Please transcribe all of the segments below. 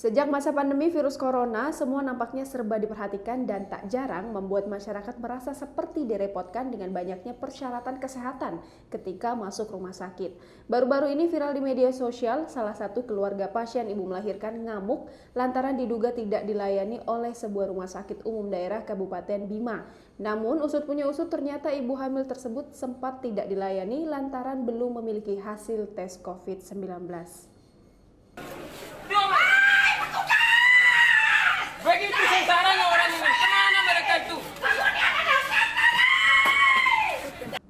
Sejak masa pandemi virus corona, semua nampaknya serba diperhatikan dan tak jarang membuat masyarakat merasa seperti direpotkan dengan banyaknya persyaratan kesehatan ketika masuk rumah sakit. Baru-baru ini viral di media sosial, salah satu keluarga pasien ibu melahirkan ngamuk lantaran diduga tidak dilayani oleh sebuah rumah sakit umum daerah Kabupaten Bima. Namun usut punya usut ternyata ibu hamil tersebut sempat tidak dilayani lantaran belum memiliki hasil tes COVID-19. Begitu sengsaranya orang ini, kemana mereka itu?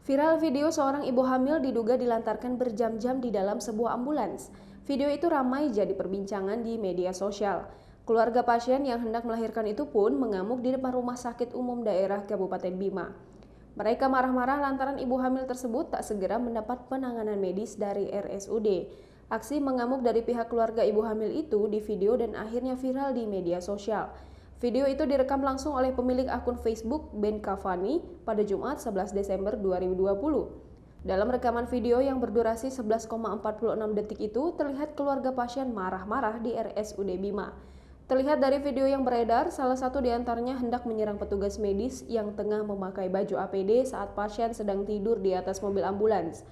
Viral video seorang ibu hamil diduga dilantarkan berjam-jam di dalam sebuah ambulans. Video itu ramai jadi perbincangan di media sosial. Keluarga pasien yang hendak melahirkan itu pun mengamuk di depan rumah sakit umum daerah Kabupaten Bima. Mereka marah-marah lantaran ibu hamil tersebut tak segera mendapat penanganan medis dari RSUD. Aksi mengamuk dari pihak keluarga ibu hamil itu di video dan akhirnya viral di media sosial. Video itu direkam langsung oleh pemilik akun Facebook Ben Kavani pada Jumat 11 Desember 2020. Dalam rekaman video yang berdurasi 11,46 detik itu terlihat keluarga pasien marah-marah di RSUD Bima. Terlihat dari video yang beredar, salah satu di antaranya hendak menyerang petugas medis yang tengah memakai baju APD saat pasien sedang tidur di atas mobil ambulans.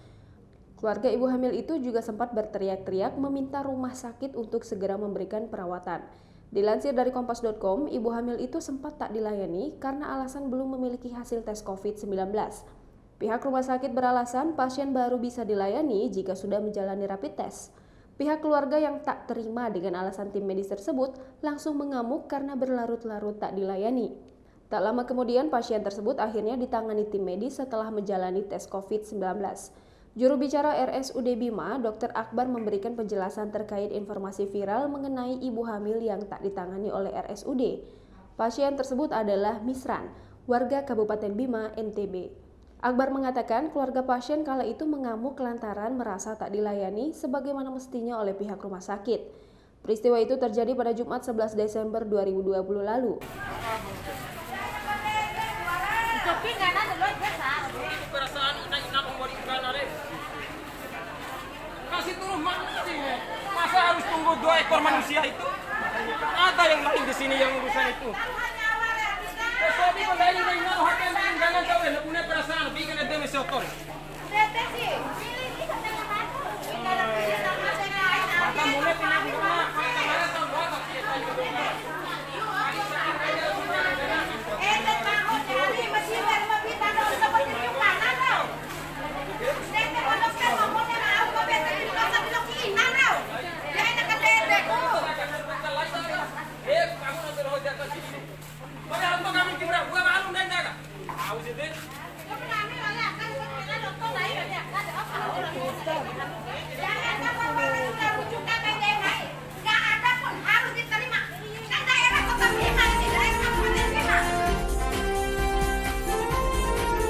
Keluarga ibu hamil itu juga sempat berteriak-teriak meminta rumah sakit untuk segera memberikan perawatan. Dilansir dari kompas.com, ibu hamil itu sempat tak dilayani karena alasan belum memiliki hasil tes COVID-19. Pihak rumah sakit beralasan pasien baru bisa dilayani jika sudah menjalani rapid test. Pihak keluarga yang tak terima dengan alasan tim medis tersebut langsung mengamuk karena berlarut-larut tak dilayani. Tak lama kemudian pasien tersebut akhirnya ditangani tim medis setelah menjalani tes COVID-19. Juru bicara RSUD Bima, Dr. Akbar memberikan penjelasan terkait informasi viral mengenai ibu hamil yang tak ditangani oleh RSUD. Pasien tersebut adalah Misran, warga Kabupaten Bima, NTB. Akbar mengatakan keluarga pasien kala itu mengamuk lantaran merasa tak dilayani sebagaimana mestinya oleh pihak rumah sakit. Peristiwa itu terjadi pada Jumat 11 Desember 2020 lalu. Kasih turun manusia. Masa harus tunggu 2 ekor manusia itu? Ada yang lain di sini yang urusan itu.